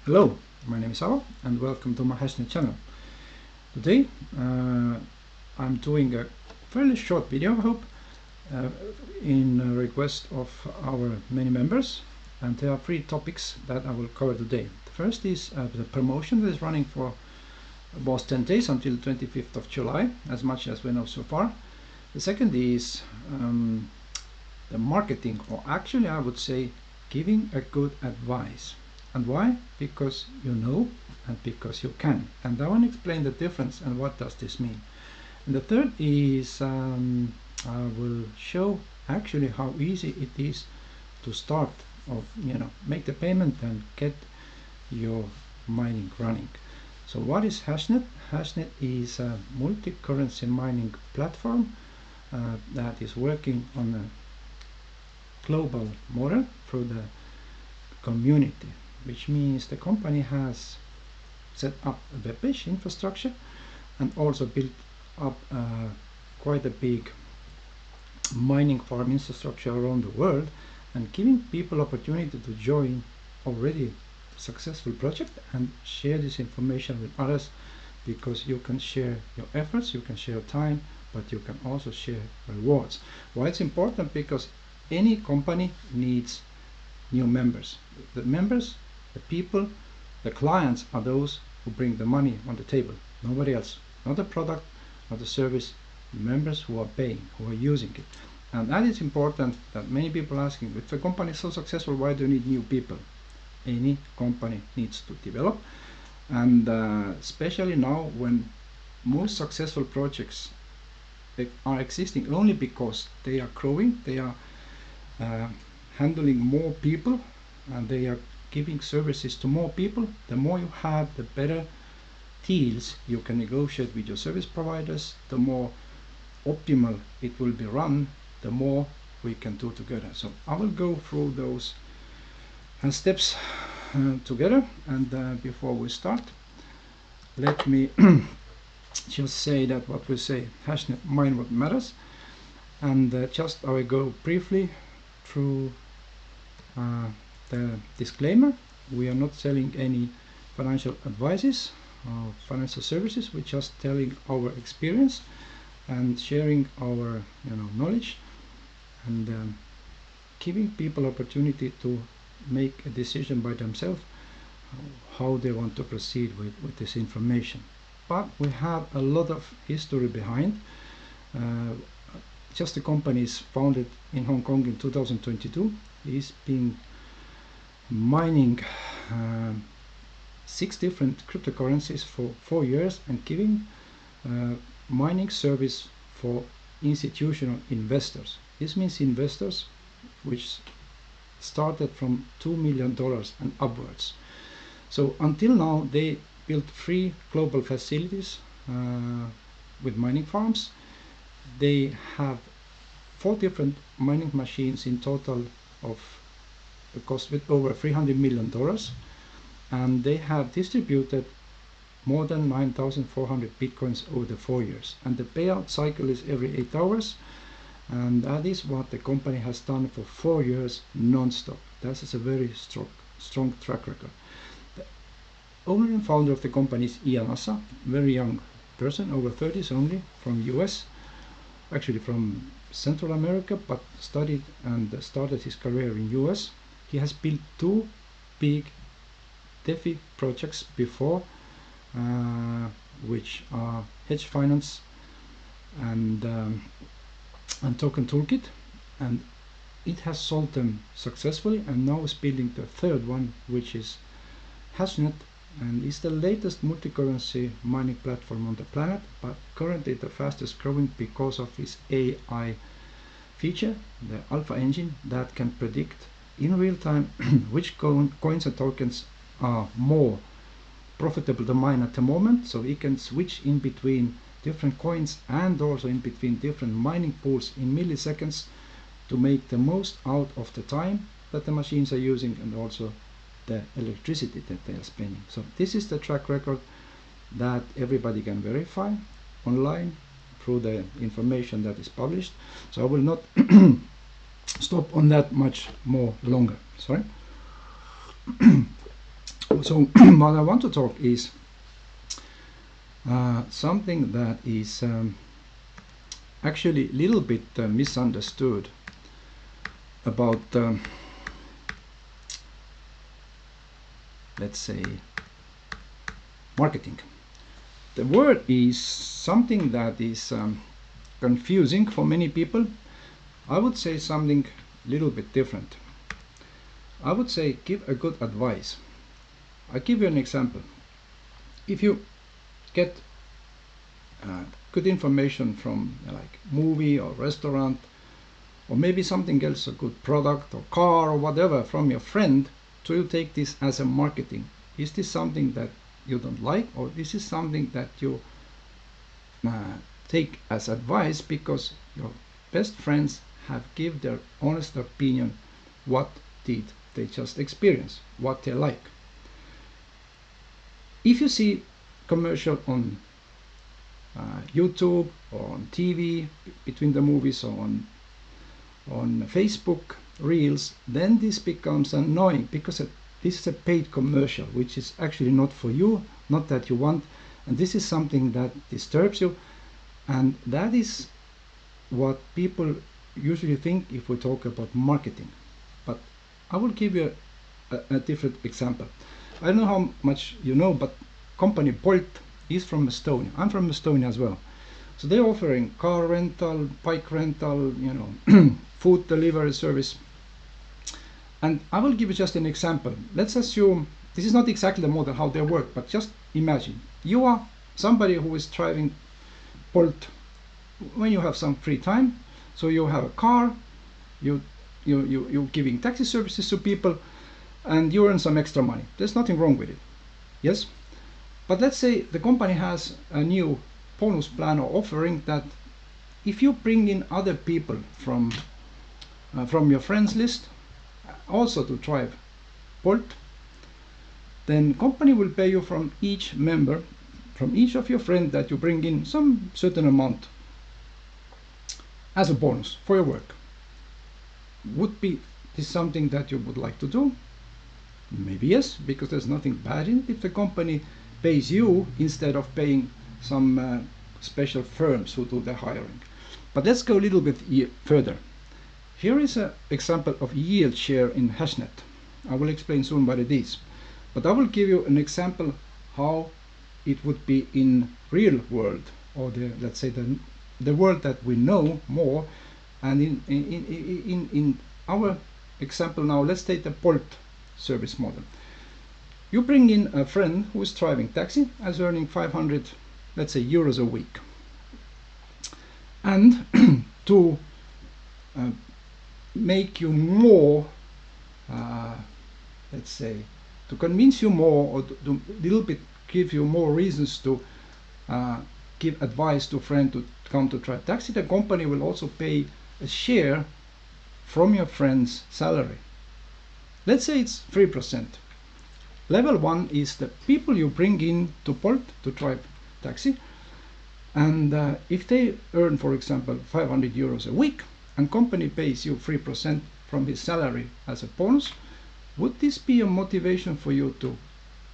Hello, my name is Avo and welcome to my HashNet channel. Today I'm doing a fairly short video, I hope, in a request of our many members, and there are three topics that I will cover today. The first is the promotion that is running for about 10 days until 25th of July, as much as we know so far. The second is the marketing, or actually I would say giving a good advice. And why? Because you know and because you can. And I want to explain the difference and what does this mean. And the third is I will show actually how easy it is to start of make the payment and get your mining running. So what is HashNet? HashNet is a multi-currency mining platform that is working on a global model through the community, which means the company has set up a web page infrastructure and also built up quite a big mining farm infrastructure around the world, and giving people opportunity to join already successful project and share this information with others, because you can share your efforts, you can share time, but you can also share rewards. Why it's important? Because any company needs new members. The members, the people, the clients are those who bring the money on the table. Nobody else. Not the product, not the service. The members who are paying, who are using it. And that is important, that many people are asking, if the company is so successful, why do you need new people? Any company needs to develop. And especially now when most successful projects are existing only because they are growing, they are handling more people, and they are giving services to more people. The more you have, the better deals you can negotiate with your service providers, the more optimal it will be run, the more we can do together. So I will go through those steps together, and before we start, let me just say that what we say, HashNet mine what matters, and just I will go briefly through the disclaimer. We are not selling any financial advices or financial services. We're just telling our experience and sharing our knowledge, and giving people opportunity to make a decision by themselves how they want to proceed with this information. But we have a lot of history behind. Just the company is founded in Hong Kong in 2022. Is being mining 6 different cryptocurrencies for 4 years and giving mining service for institutional investors. This means investors which started from $2 million and upwards. So until now they built 3 global facilities with mining farms. They have 4 different mining machines in total of a cost with over $300 million, and they have distributed more than 9,400 bitcoins over the 4 years, and the payout cycle is every 8 hours, and that is what the company has done for 4 years non-stop. That is a very strong track record. The owner and founder of the company is Ian Assa, very young person, over 30s only, from US, actually from Central America, but studied and started his career in US. He has built 2 big DeFi projects before, which are Hedge Finance and Token Toolkit, and it has sold them successfully, and now is building the 3rd one, which is HashNet, and is the latest multi-currency mining platform on the planet, but currently the fastest growing because of its AI feature, the Alpha engine, that can predict in real time which coins and tokens are more profitable to mine at the moment. So it can switch in between different coins and also in between different mining pools in milliseconds to make the most out of the time that the machines are using and also the electricity that they are spending. So this is the track record that everybody can verify online through the information that is published. So I will not stop on that much more longer. Sorry. So So what I want to talk is something that is actually a little bit misunderstood about let's say marketing. The word is something that is confusing for many people. I would say something a little bit different. I would say give a good advice. I'll give you an example. If you get good information from like movie or restaurant, or maybe something else, a good product or car or whatever from your friend, so you take this as a marketing. Is this something that you don't like, or this is something that you take as advice because your best friends have give their honest opinion what did they just experience, what they like. If you see commercial on YouTube or on TV between the movies or on Facebook Reels, then this becomes annoying because this is a paid commercial, which is actually not for you, not that you want, and this is something that disturbs you, and that is what people usually think if we talk about marketing. But I will give you a different example. I don't know how much you know, but company Bolt is from Estonia. I'm from Estonia as well. So they're offering car rental, bike rental, food delivery service. And I will give you just an example. Let's assume this is not exactly the model how they work, but just imagine you are somebody who is driving Bolt when you have some free time. So you have a car, you're giving taxi services to people, and you earn some extra money. There's nothing wrong with it. Yes? But let's say the company has a new bonus plan or offering that if you bring in other people from your friends list also to drive Bolt, then company will pay you from each member, from each of your friends that you bring in some certain amount as a bonus for your work. Would be this something that you would like to do? Maybe yes, because there's nothing bad in it if the company pays you instead of paying some special firms who do the hiring. But let's go a little bit further. Here is an example of yield share in HashNet. I will explain soon what it is. But I will give you an example how it would be in real world, or let's say the world that we know more. And in our example now, let's take the Bolt service model. You bring in a friend who is driving taxi as earning 500, let's say, euros a week. And to make you more, let's say, to convince you more, or to little bit give you more reasons to give advice to a friend to come to drive taxi, the company will also pay a share from your friend's salary. Let's say it's 3%. Level 1 is the people you bring in to Bolt to drive taxi, and if they earn, for example, 500 euros a week, and company pays you 3% from his salary as a bonus, would this be a motivation for you to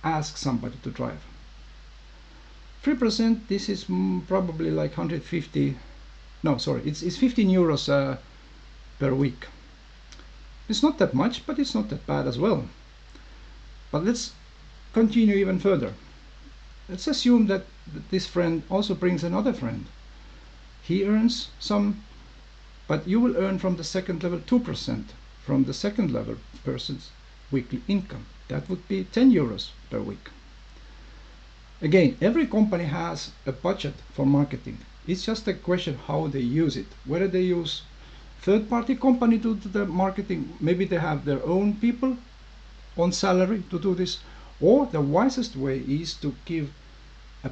ask somebody to drive? 3%, this is probably like 150, no, sorry, it's 15 euros per week. It's not that much, but it's not that bad as well. But let's continue even further. Let's assume that this friend also brings another friend. He earns some, but you will earn from the second level 2% from the second level person's weekly income. That would be 10 euros per week. Again, every company has a budget for marketing. It's just a question how they use it. Whether they use third-party company to do the marketing, maybe they have their own people on salary to do this, or the wisest way is to give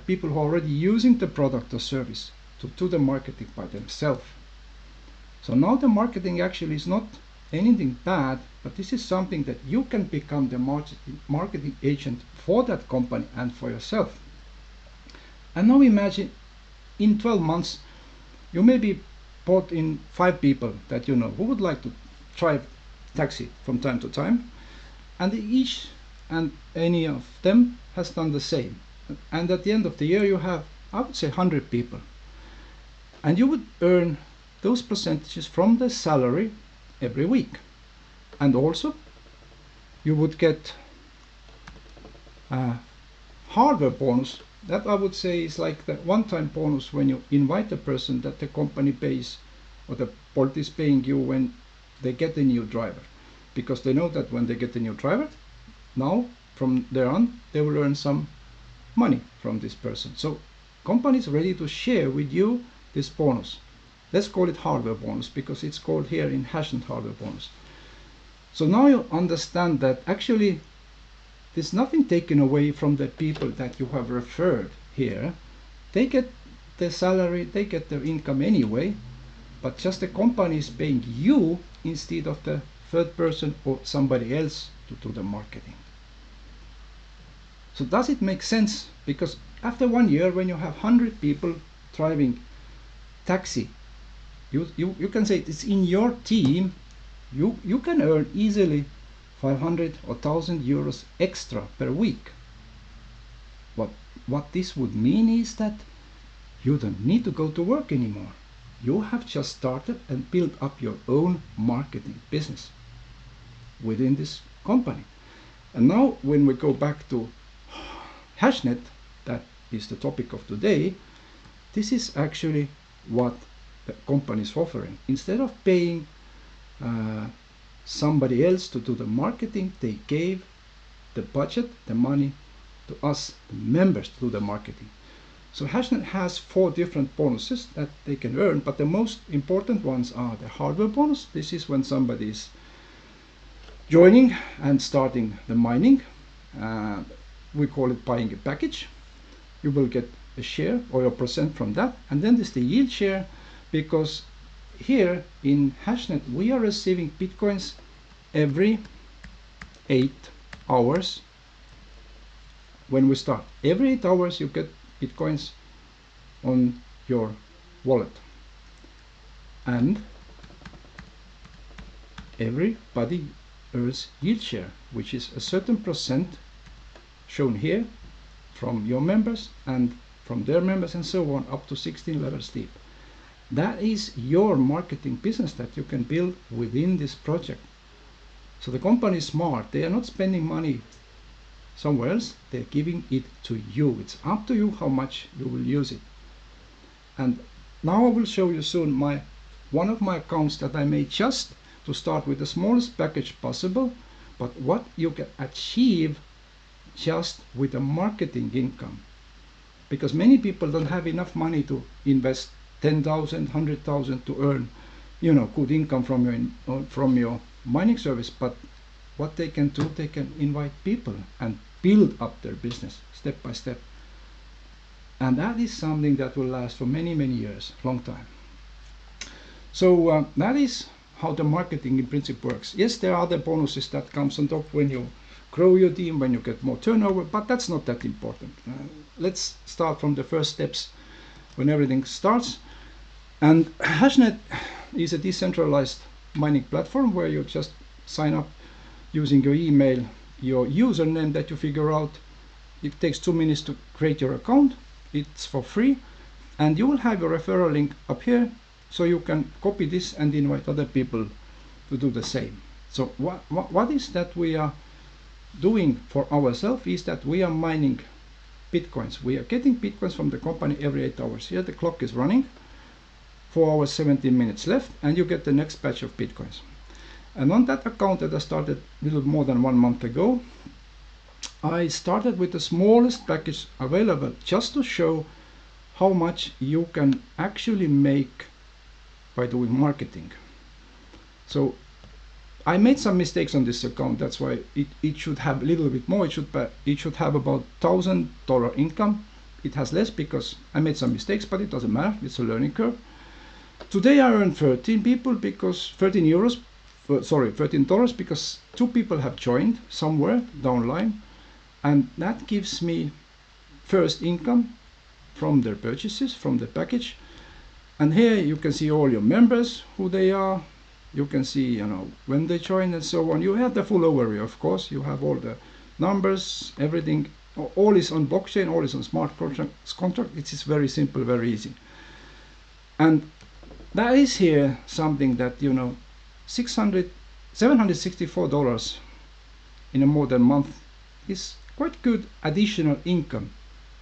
people who are already using the product or service to do the marketing by themselves. So now the marketing actually is not anything bad, but this is something that you can become the marketing agent for that company and for yourself. And now imagine in 12 months you maybe brought in 5 people that you know who would like to drive taxi from time to time, and they each and any of them has done the same. And at the end of the year you have, I would say, 100 people. And you would earn those percentages from the salary every week. And also you would get a hardware bonus. That I would say is like the one-time bonus when you invite a person that the company pays, or the port is paying you when they get a new driver. Because they know that when they get a new driver, now from there on they will earn some money from this person. So company is ready to share with you this bonus. Let's call it hardware bonus, because it's called here in HashNet hardware bonus. So now you understand that actually there's nothing taken away from the people that you have referred here. They get their salary, they get their income anyway, but just the company is paying you instead of the third person or somebody else to do the marketing. So does it make sense? Because after 1 year, when you have 100 people driving taxi, you can say it's in your team, you can earn easily 500 or 1,000 euros extra per week. What this would mean is that you don't need to go to work anymore. You have just started and built up your own marketing business within this company. And now when we go back to HashNet, that is the topic of today, this is actually what the company is offering. Instead of paying somebody else to do the marketing, they gave the budget, the money, to us, the members, to do the marketing. So HashNet has 4 different bonuses that they can earn, but the most important ones are the hardware bonus. This is when somebody is joining and starting the mining. We call it buying a package. You will get a share or a percent from that. And then there's the yield share, because here in HashNet we are receiving bitcoins every 8 hours when we start. Every 8 hours you get bitcoins on your wallet, and everybody earns yield share, which is a certain percent shown here from your members and from their members and so on, up to 16 levels deep. That is your marketing business that you can build within this project. So the company is smart. They are not spending money somewhere else, they're giving it to you. It's up to you how much you will use it. And now I will show you soon one of my accounts that I made just to start with the smallest package possible, but what you can achieve just with the marketing income. Because many people don't have enough money to invest 10,000, 100,000 to earn, good income from your mining service. But what they can do, they can invite people and build up their business step by step. And that is something that will last for many, many years, long time. So that is how the marketing in principle works. Yes, there are other bonuses that comes on top when you grow your team, when you get more turnover, but that's not that important. Let's start from the first steps when everything starts. And HashNet is a decentralized mining platform where you just sign up using your email, your username that you figure out. It takes 2 minutes to create your account. It's for free, and you will have a referral link up here, so you can copy this and invite other people to do the same. So what is that we are doing for ourselves is that we are mining bitcoins. We are getting bitcoins from the company every 8 hours. Here the clock is running, 4 hours 17 minutes left, and you get the next batch of bitcoins. And on that account that I started a little more than 1 month ago, I started with the smallest package available, just to show how much you can actually make by doing marketing. So I made some mistakes on this account. That's why it should have a little bit more. It should have about $1,000 income. It has less because I made some mistakes, but it doesn't matter. It's a learning curve. Today I earned 13 $13 because 2 people have joined somewhere downline, and that gives me first income from their purchases, from the package. And here you can see all your members, who they are. You can see when they join and so on. You have the full overview, of course. You have all the numbers, everything, all is on blockchain, all is on smart contract. It is very simple, very easy. And that is here something that, you know, $764 in a more than month is quite good additional income,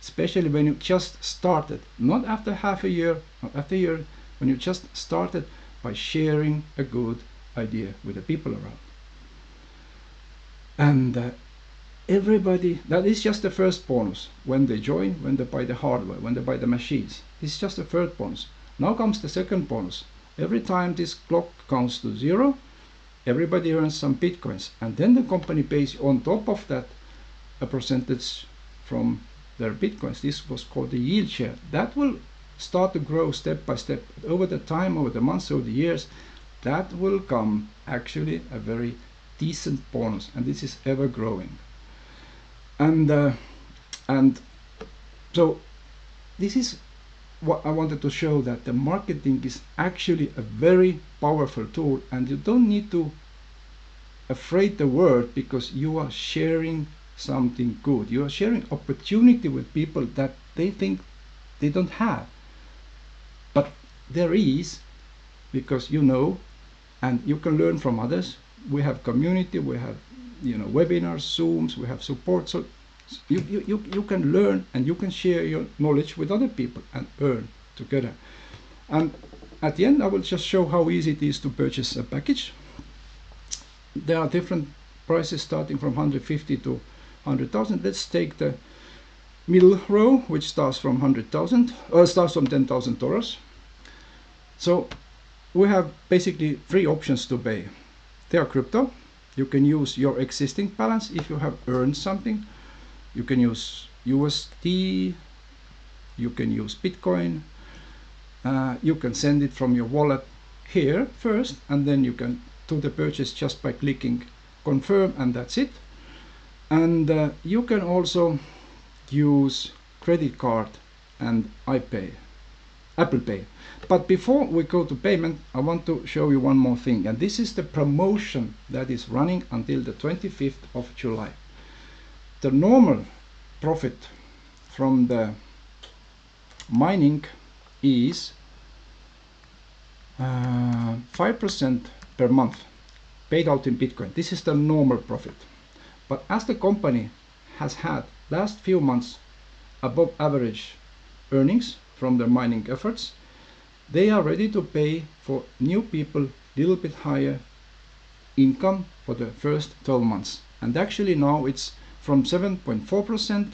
especially when you just started, not after half a year, not after a year, when you just started by sharing a good idea with the people around. And everybody, that is just the first bonus. When they join, when they buy the hardware, when they buy the machines, this is just the third bonus. Now comes the second bonus. Every time this clock counts to 0, everybody earns some bitcoins, and then the company pays on top of that a percentage from their bitcoins. This was called the yield share. That will start to grow step by step over the time, over the months, over the years. That will come actually a very decent bonus, and this is ever growing. And so this is what I wanted to show, that the marketing is actually a very powerful tool, and you don't need to afraid the word, because you are sharing something good. You are sharing opportunity with people that they think they don't have, but there is, because you know, and you can learn from others. We have community, we have, you know, webinars, Zooms, we have support, so you can learn and you can share your knowledge with other people and earn together. And at the end I will just show how easy it is to purchase a package. There are different prices starting from 150 to 100,000. Let's take the middle row, which starts from 100,000, or starts from $10,000. So we have basically 3 options to pay. They are crypto. You can use your existing balance if you have earned something. You can use USD, you can use Bitcoin, you can send it from your wallet here first, and then you can do the purchase just by clicking confirm, and that's it. And you can also use credit card and Apple Pay. But before we go to payment, I want to show you one more thing, and this is the promotion that is running until the 25th of July. The normal profit from the mining is 5% per month paid out in Bitcoin. This is the normal profit. But as the company has had last few months above average earnings from their mining efforts, they are ready to pay for new people a little bit higher income for the first 12 months. And actually now it's from 7.4%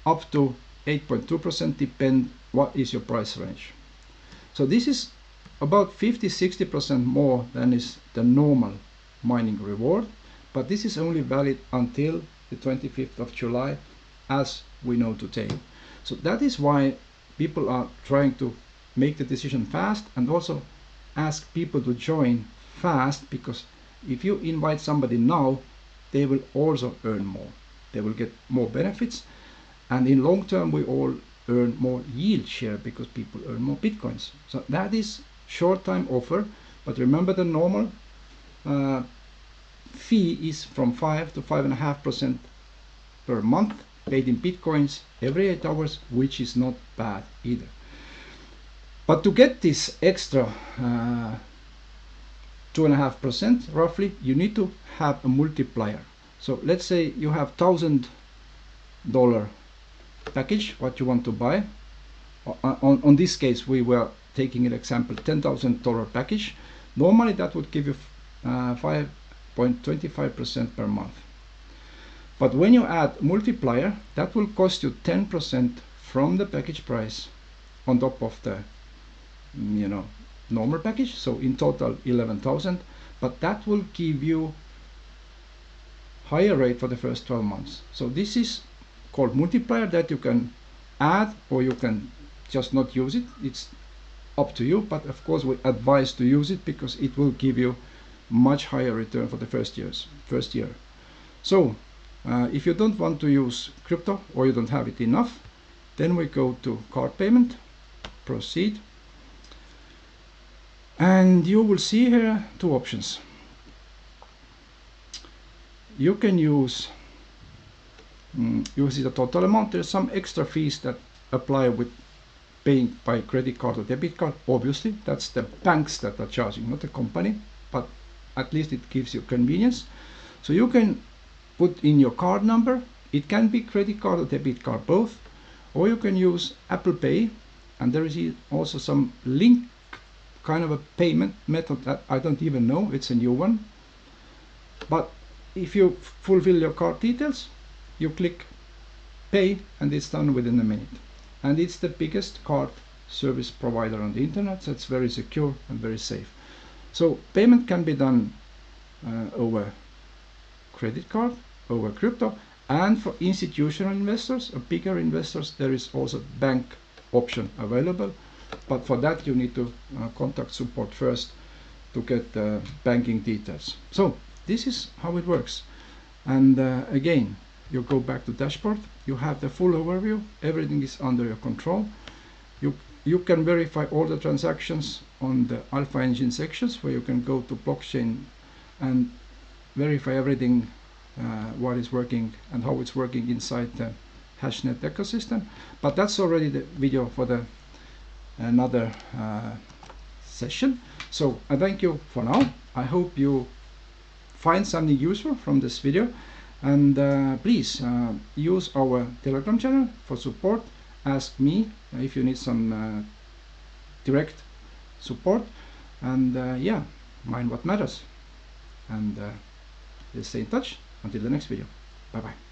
up to 8.2%, depend what is your price range. So this is about 50-60% more than is the normal mining reward, but this is only valid until the 25th of July, as we know today. So that is why people are trying to make the decision fast, and also ask people to join fast, because if you invite somebody now, they will also earn more. They will get more benefits, and in long term we all earn more yield share because people earn more bitcoins. So that is short time offer, but remember the normal fee is from 5 to 5.5% per month, paid in bitcoins every 8 hours, which is not bad either. But to get this extra 2.5% roughly, you need to have a multiplier. So let's say you have $1,000 package, what you want to buy. On this case, we were taking an example, $10,000 package. Normally that would give you 5.25% per month. But when you add multiplier, that will cost you 10% from the package price on top of the, you know, normal package. So in total 11,000, but that will give you higher rate for the first 12 months. So this is called multiplier, that you can add or you can just not use it. It's up to you, but of course we advise to use it because it will give you much higher return for the first year. So if you don't want to use crypto or you don't have it enough, then we go to card payment, proceed, and you will see here 2 options. You can use you see the total amount. There's some extra fees that apply with paying by credit card or debit card. Obviously, that's the banks that are charging, not the company, but at least it gives you convenience. So you can put in your card number. It can be credit card or debit card, both, or you can use Apple Pay, and there is also some link kind of a payment method that I don't even know, it's a new one. But if you fulfill your card details, you click pay and it's done within a minute. And it's the biggest card service provider on the internet, so it's very secure and very safe. So payment can be done over credit card, over crypto, and for institutional investors or bigger investors, there is also bank option available. But for that, you need to contact support first to get the banking details. So this is how it works. And again, you go back to dashboard, you have the full overview, everything is under your control. You can verify all the transactions on the Alpha Engine sections, where you can go to blockchain and verify everything, what is working and how it's working inside the HashNet ecosystem. But that's already the video for the another session. So I thank you for now. I hope you find something useful from this video, and please use our Telegram channel for support. Ask me if you need some direct support, and yeah, mind what matters, and let's stay in touch until the next video. Bye bye.